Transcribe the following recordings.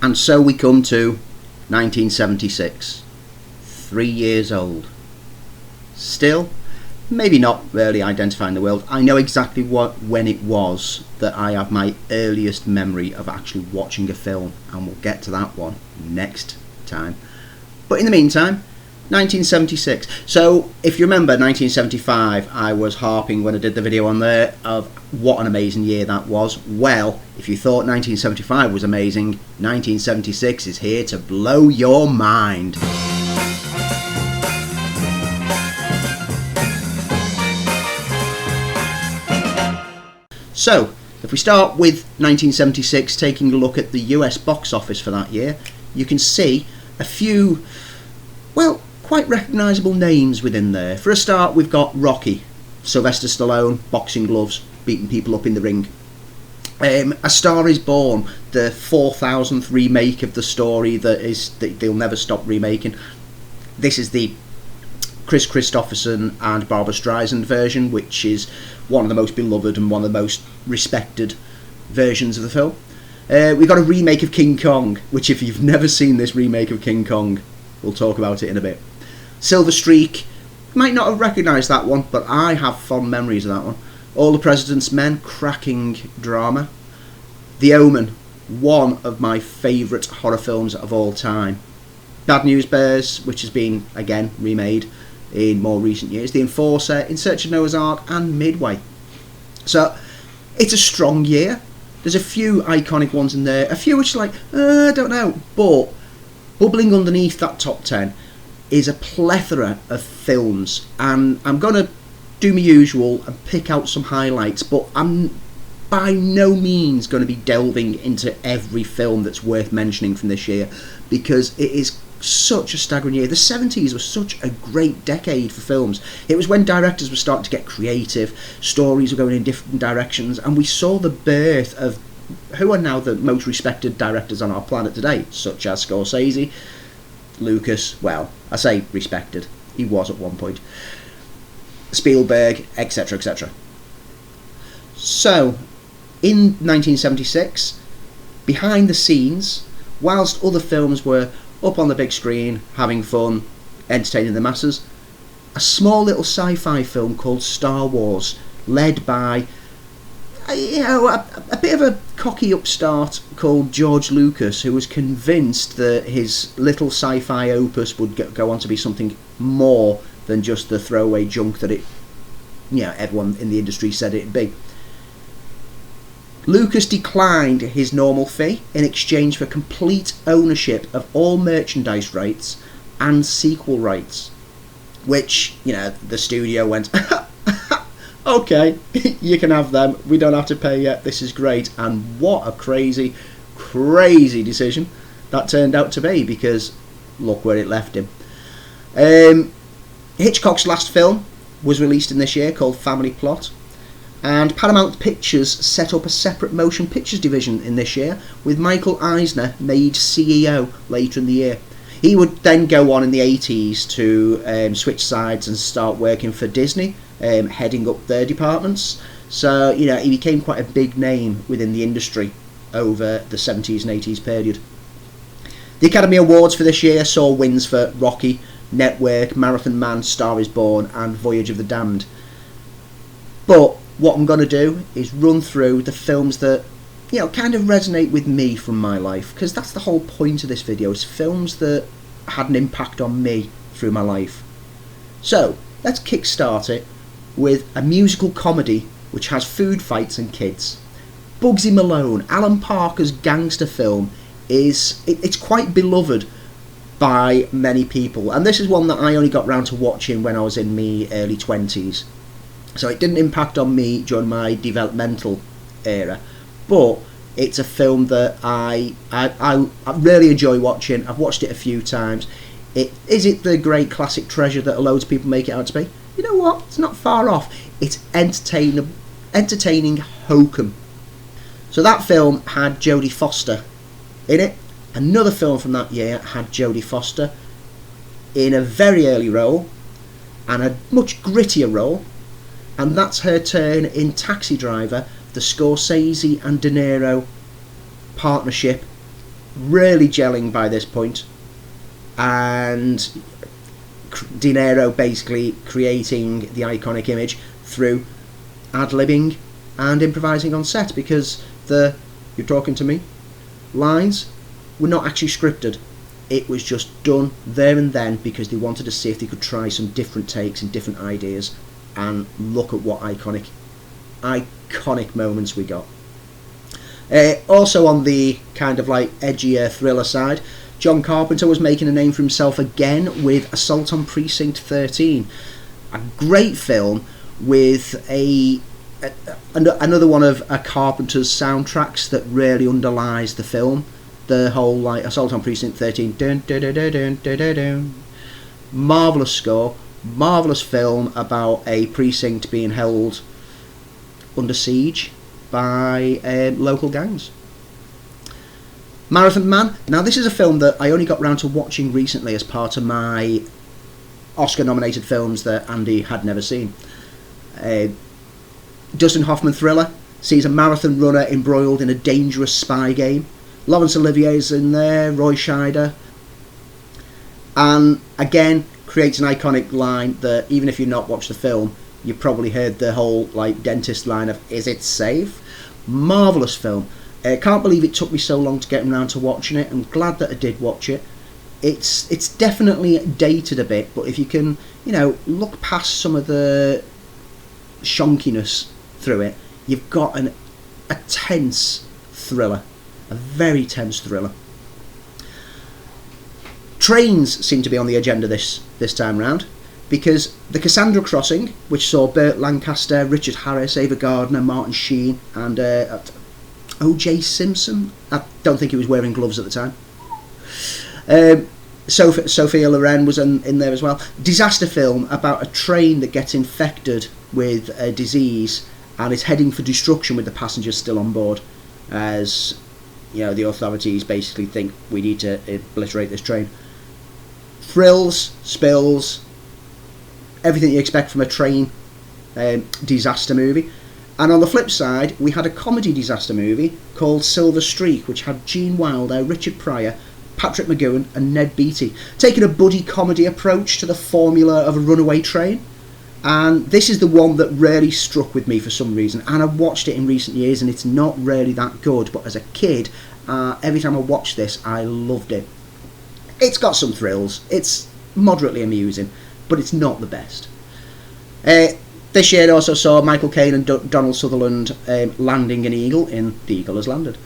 And so we come to 1976. 3 years old. Still, maybe not really identifying the world. I know exactly when it was that I have my earliest memory of actually watching a film, and we'll get to that one next time. But in the meantime, 1976. So if you remember 1975, I was harping when I did the video on there of what an amazing year that was. Well, if you thought 1975 was amazing, 1976 is here to blow your mind. So, if we start with 1976, taking a look at the US box office for that year, you can see a few, well, quite recognisable names within there. For a start, we've got Rocky, Sylvester Stallone, boxing gloves, beating people up in the ring. A Star is Born, the 4000th remake of the story that they'll never stop remaking. This is the Chris Christopherson and Barbra Streisand version, which is one of the most beloved and one of the most respected versions of the film. We've got a remake of King Kong, which if you've never seen this remake of King Kong, we'll talk about it in a bit. Silver Streak, might not have recognised that one, but I have fond memories of that one. All the President's Men, cracking drama. The Omen, one of my favourite horror films of all time. Bad News Bears, which has been, again, remade in more recent years. The Enforcer, In Search of Noah's Ark, and Midway. So, it's a strong year. There's a few iconic ones in there. A few which are like, I don't know. But, bubbling underneath that top 10 is a plethora of films. And I'm going to do my usual and pick out some highlights. But I'm by no means going to be delving into every film that's worth mentioning from this year. Because it is such a staggering year. The 70s was such a great decade for films. It was when directors were starting to get creative, stories were going in different directions, and we saw the birth of who are now the most respected directors on our planet today, such as Scorsese, Lucas, well, I say respected, he was at one point, Spielberg, etc, etc. So, in 1976, behind the scenes, whilst other films were up on the big screen, having fun, entertaining the masses, a small little sci-fi film called Star Wars, led by a bit of a cocky upstart called George Lucas, who was convinced that his little sci-fi opus would go on to be something more than just the throwaway junk that everyone in the industry said it'd be. Lucas declined his normal fee in exchange for complete ownership of all merchandise rights and sequel rights, which, the studio went, okay, you can have them, we don't have to pay yet, this is great. And what a crazy, crazy decision that turned out to be, because look where it left him. Hitchcock's last film was released in this year, called Family Plot. And Paramount Pictures set up a separate motion pictures division in this year, with Michael Eisner made CEO later in the year. He would then go on in the 80s to switch sides and start working for Disney, heading up their departments. So, he became quite a big name within the industry over the 70s and 80s period. The Academy Awards for this year saw wins for Rocky, Network, Marathon Man, Star is Born, and Voyage of the Damned. But what I'm going to do is run through the films that, kind of resonate with me from my life, because that's the whole point of this video, is films that had an impact on me through my life. So, let's kickstart it with a musical comedy which has food fights and kids. Bugsy Malone, Alan Parker's gangster film, it's quite beloved by many people, and this is one that I only got round to watching when I was in my early 20s. So it didn't impact on me during my developmental era, but it's a film that I really enjoy watching. I've watched it a few times. Is it the great classic treasure that loads of people make it out to be? You know what? It's not far off. It's entertaining hokum. So that film had Jodie Foster in it. Another film from that year had Jodie Foster in a very early role and a much grittier role. And that's her turn in Taxi Driver, the Scorsese and De Niro partnership really gelling by this point, and De Niro basically creating the iconic image through ad-libbing and improvising on set, because the "you're talking to me" lines were not actually scripted. It was just done there and then because they wanted to see if they could try some different takes and different ideas, and look at what iconic moments we got. Also on the kind of like edgier thriller side, John Carpenter was making a name for himself again with Assault on Precinct 13, a great film with another one of Carpenter's soundtracks that really underlies the film. The whole like Assault on Precinct 13, dun, dun, dun, dun, dun, dun, dun, dun. Marvellous score, marvellous film about a precinct being held under siege by local gangs. Marathon Man. Now this is a film that I only got round to watching recently as part of my Oscar-nominated films that Andy had never seen. Dustin Hoffman thriller sees a marathon runner embroiled in a dangerous spy game. Laurence Olivier's in there, Roy Scheider, and again creates an iconic line that even if you've not watched the film, you probably heard the whole like dentist line of "Is it safe?" Marvellous film. Can't believe it took me so long to get around to watching it. I'm glad that I did watch it. It's definitely dated a bit, but if you can, look past some of the shonkiness through it, you've got a tense thriller. A very tense thriller. Trains seem to be on the agenda this time round, because the Cassandra Crossing, which saw Burt Lancaster, Richard Harris, Ava Gardner, Martin Sheen, and O.J. Simpson. I don't think he was wearing gloves at the time. Sophia Loren was in there as well. Disaster film about a train that gets infected with a disease and is heading for destruction with the passengers still on board, as the authorities basically think we need to obliterate this train. Thrills, spills, everything you expect from a train disaster movie. And on the flip side, we had a comedy disaster movie called Silver Streak, which had Gene Wilder, Richard Pryor, Patrick McGowan and Ned Beatty, taking a buddy comedy approach to the formula of a runaway train. And this is the one that really struck with me for some reason, and I've watched it in recent years and it's not really that good, but as a kid, every time I watched this I loved it. It's got some thrills, it's moderately amusing, but it's not the best. This year also saw Michael Caine and Donald Sutherland landing an eagle in The Eagle Has Landed.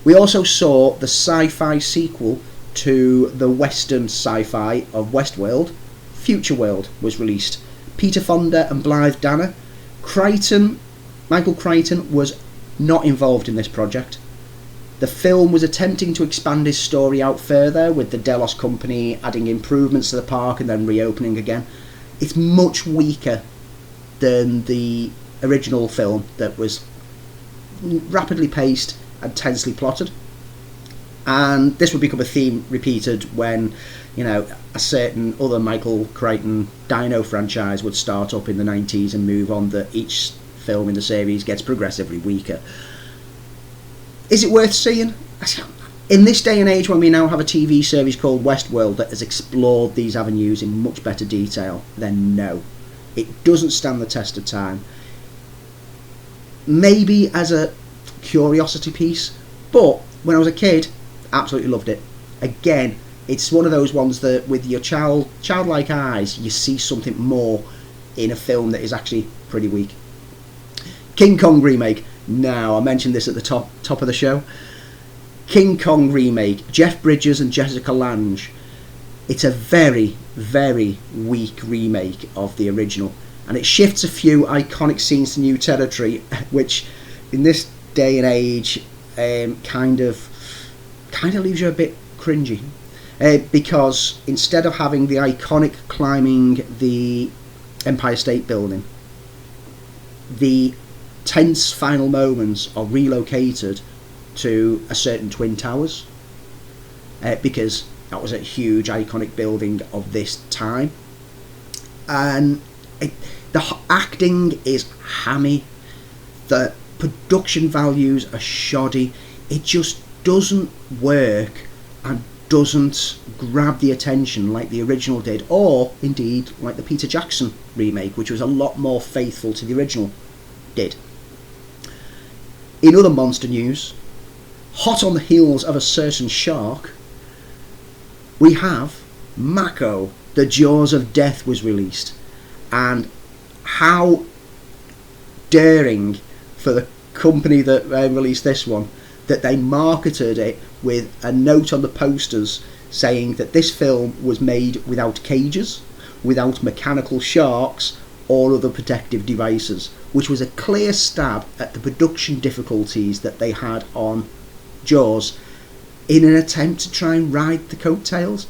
We also saw the sci-fi sequel to the western sci-fi of Westworld. Future World was released. Peter Fonda and Blythe Danner. Michael Crichton was not involved in this project. The film was attempting to expand his story out further, with the Delos company adding improvements to the park and then reopening again. It's much weaker than the original film that was rapidly paced and tensely plotted. And this would become a theme repeated when, a certain other Michael Crichton Dino franchise would start up in the 90s and move on, that each film in the series gets progressively weaker. Is it worth seeing? In this day and age when we now have a TV series called Westworld that has explored these avenues in much better detail, then no. It doesn't stand the test of time. Maybe as a curiosity piece, but when I was a kid, absolutely loved it. Again, it's one of those ones that with your childlike eyes, you see something more in a film that is actually pretty weak. King Kong remake. Now, I mentioned this at the top of the show. King Kong remake, Jeff Bridges and Jessica Lange. It's a very, very weak remake of the original, and it shifts a few iconic scenes to new territory, which in this day and age kind of leaves you a bit cringy, because instead of having the iconic climbing the Empire State Building, the tense final moments are relocated to a certain Twin Towers, because that was a huge iconic building of this time, and the acting is hammy, the production values are shoddy. It just doesn't work and doesn't grab the attention like the original did, or indeed like the Peter Jackson remake, which was a lot more faithful to the original, did. In other monster news, hot on the heels of a certain shark, we have Mako, The Jaws of Death was released, and how daring for the company that released this one that they marketed it with a note on the posters saying that this film was made without cages, without mechanical sharks or other protective devices, which was a clear stab at the production difficulties that they had on Jaws in an attempt to try and ride the coattails.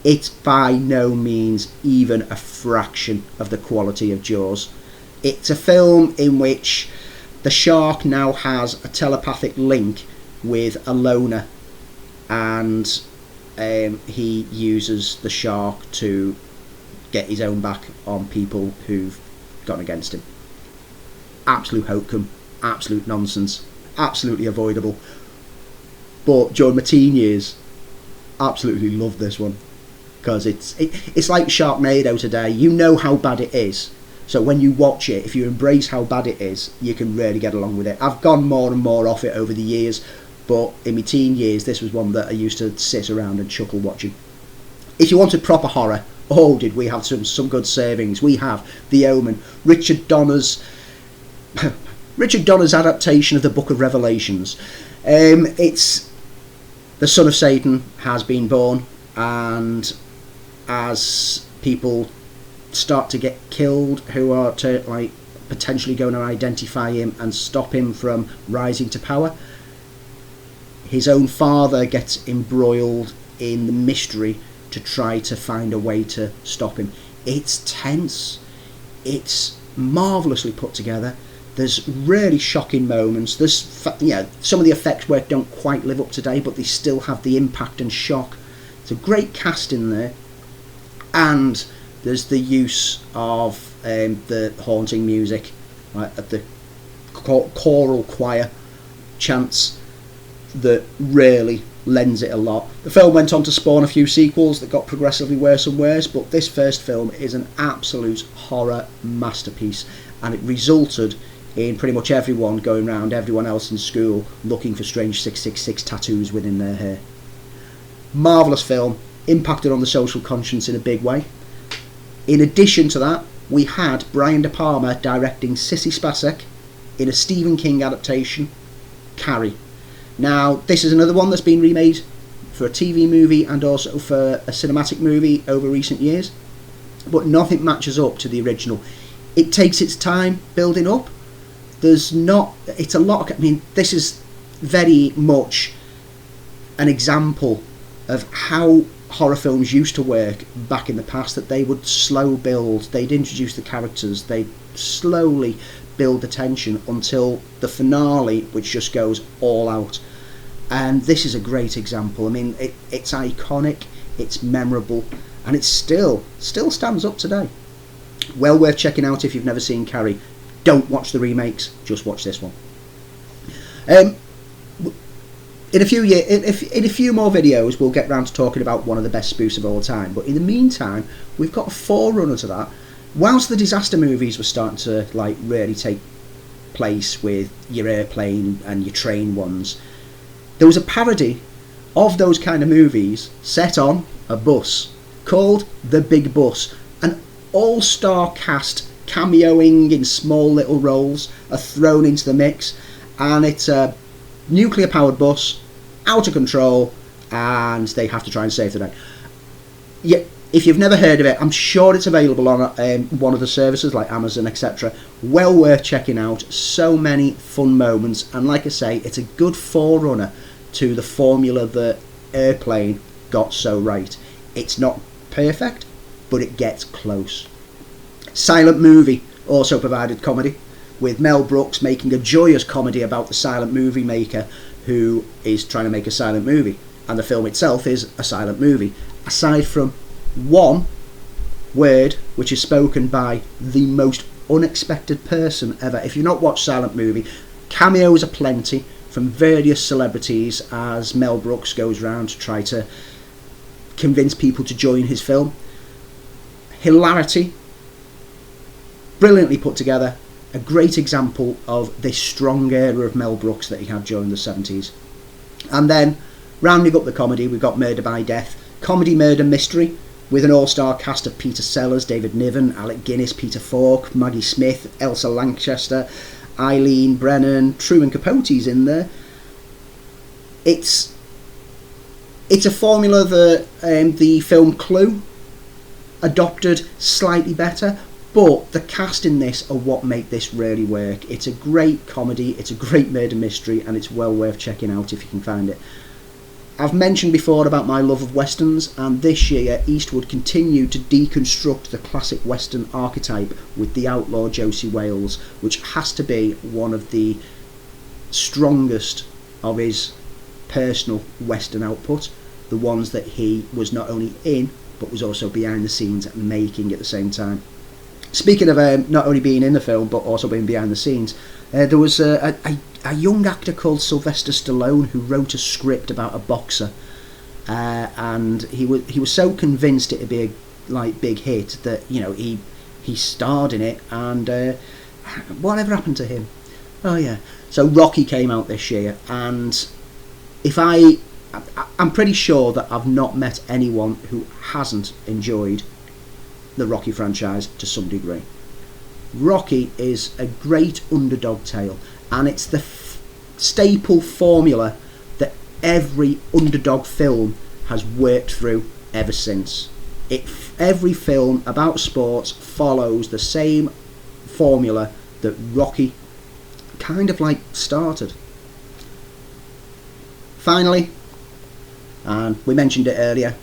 It's by no means even a fraction of the quality of Jaws. It's a film in which the shark now has a telepathic link with a loner, and he uses the shark to get his own back on people who've gone against him. Absolute hokum, absolute nonsense, absolutely avoidable. But during my teen years, absolutely loved this one, because it's like Sharknado today. You know how bad it is, so when you watch it, if you embrace how bad it is, you can really get along with it. I've gone more and more off it over the years, but in my teen years, this was one that I used to sit around and chuckle watching. If you wanted proper horror, oh, did we have some good servings. We have The Omen, Richard Donner's adaptation of the Book of Revelations. It's the son of Satan has been born, and as people start to get killed who are potentially going to identify him and stop him from rising to power, his own father gets embroiled in the mystery to try to find a way to stop him. It's tense, it's marvellously put together. There's really shocking moments. There's some of the effects work don't quite live up today, but they still have the impact and shock. It's a great cast in there, and there's the use of the haunting music, at the choral choir chants, that really lends it a lot. The film went on to spawn a few sequels that got progressively worse and worse, but this first film is an absolute horror masterpiece, and it resulted in pretty much everyone going around everyone else in school looking for strange 666 tattoos within their hair. Marvellous film, impacted on the social conscience in a big way. In addition to that, we had Brian De Palma directing Sissy Spacek in a Stephen King adaptation, Carrie. Now, this is another one that's been remade for a TV movie and also for a cinematic movie over recent years, but nothing matches up to the original. It takes its time building up. This is very much an example of how horror films used to work back in the past, that they would slow build, they'd introduce the characters, they'd slowly build the tension until the finale, which just goes all out. And this is a great example. I mean, it's iconic, it's memorable, and it still stands up today. Well worth checking out if you've never seen Carrie. Don't watch the remakes, just watch this one. In a few more videos, we'll get round to talking about one of the best spoofs of all time. But in the meantime, we've got a forerunner to that. Whilst the disaster movies were starting to really take place with your airplane and your train ones, there was a parody of those kind of movies set on a bus called The Big Bus. An all-star cast cameoing in small little roles are thrown into the mix, and it's a nuclear-powered bus, out of control, and they have to try and save the day. Yeah, if you've never heard of it, I'm sure it's available on one of the services like Amazon, etc. Well worth checking out. So many fun moments, and like I say, it's a good forerunner to the formula that Airplane got so right. It's not perfect, but it gets close. Silent Movie also provided comedy, with Mel Brooks making a joyous comedy about the silent movie maker who is trying to make a silent movie, and the film itself is a silent movie, aside from one word which is spoken by the most unexpected person ever. If you've not watched Silent Movie, cameos are plenty from various celebrities as Mel Brooks goes round to try to convince people to join his film. Hilarity, brilliantly put together, a great example of this strong era of Mel Brooks that he had during the 70s. And then, rounding up the comedy, we've got Murder by Death, comedy murder mystery, with an all-star cast of Peter Sellers, David Niven, Alec Guinness, Peter Falk, Maggie Smith, Elsa Lanchester, Eileen Brennan, Truman Capote's in there. It's a formula that the film Clue adopted slightly better, but the cast in this are what make this really work. It's a great comedy, it's a great murder mystery, and it's well worth checking out if you can find it. I've mentioned before about my love of westerns, and this year Eastwood continued to deconstruct the classic western archetype with The Outlaw Josie Wales, which has to be one of the strongest of his personal western output, the ones that he was not only in but was also behind the scenes making at the same time. Speaking of not only being in the film but also being behind the scenes, there was a young actor called Sylvester Stallone who wrote a script about a boxer, and he was so convinced it'd be a big hit that he starred in it, and whatever happened to him? Oh yeah, so Rocky came out this year, and I'm pretty sure that I've not met anyone who hasn't enjoyed the Rocky franchise to some degree. Rocky is a great underdog tale, and it's the staple formula that every underdog film has worked through ever since. Every film about sports follows the same formula that Rocky kind of started. Finally, and we mentioned it earlier,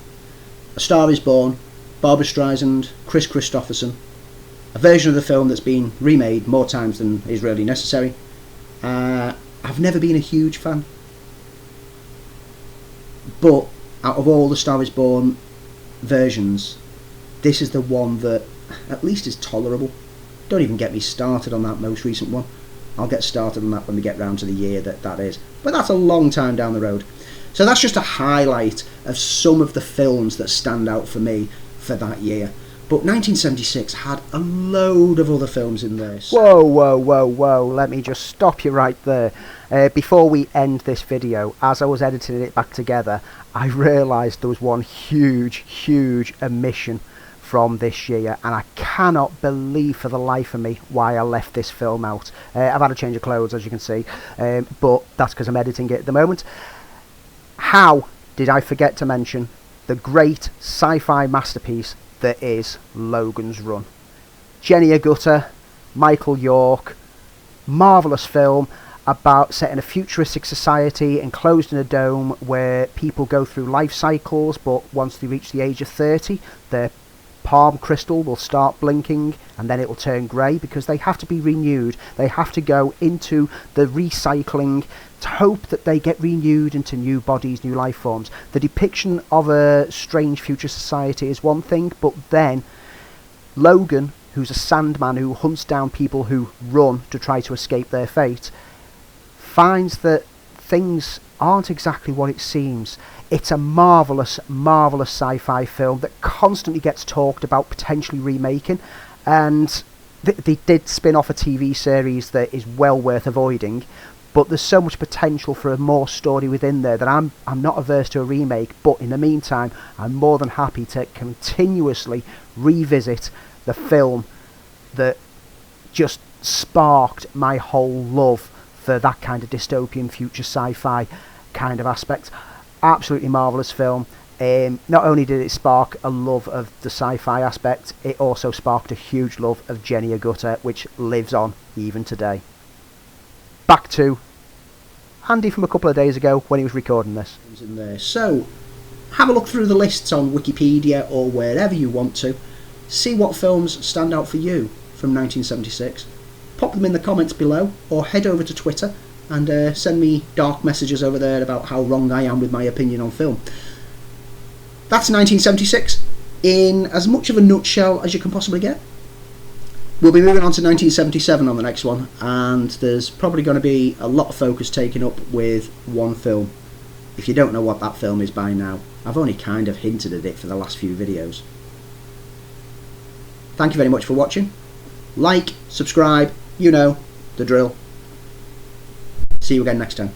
A Star Is Born, Barbra Streisand, Chris Christopherson, a version of the film that's been remade more times than is really necessary. I've never been a huge fan, but out of all the Star Is Born versions, this is the one that at least is tolerable. Don't even get me started on that most recent one. I'll get started on that when we get round to the year that is, but that's a long time down the road. So that's just a highlight of some of the films that stand out for me for that year. But 1976 had a load of other films in there. Whoa, let me just stop you right there. Before we end this video, as I was editing it back together, I realised there was one huge omission from this year, and I cannot believe for the life of me why I left this film out. I've had a change of clothes, as you can see, but that's because I'm editing it at the moment. How did I forget to mention the great sci-fi masterpiece that is Logan's Run? Jenny Agutter, Michael York, marvellous film about set in a futuristic society enclosed in a dome where people go through life cycles, but once they reach the age of 30, their palm crystal will start blinking and then it will turn grey because they have to be renewed. They have to go into the recycling to hope that they get renewed into new bodies, new life forms. The depiction of a strange future society is one thing, but then Logan, who's a sandman who hunts down people who run to try to escape their fate, finds that things aren't exactly what it seems. It's a marvellous sci-fi film that constantly gets talked about potentially remaking, and they did spin off a TV series that is well worth avoiding, but there's so much potential for a more story within there that I'm not averse to a remake, but in the meantime I'm more than happy to continuously revisit the film that just sparked my whole love for that kind of dystopian future sci-fi kind of aspect. Absolutely marvellous film. Not only did it spark a love of the sci-fi aspect, it also sparked a huge love of Jenny Agutter, which lives on even today. Back to Andy from a couple of days ago when he was recording this. In there. So, have a look through the lists on Wikipedia or wherever you want to. See what films stand out for you from 1976. Pop them in the comments below, or head over to Twitter and send me dark messages over there about how wrong I am with my opinion on film. That's 1976 in as much of a nutshell as you can possibly get. We'll be moving on to 1977 on the next one, and there's probably going to be a lot of focus taken up with one film. If you don't know what that film is by now, I've only kind of hinted at it for the last few videos. Thank you very much for watching. Like, subscribe, you know the drill. See you again next time.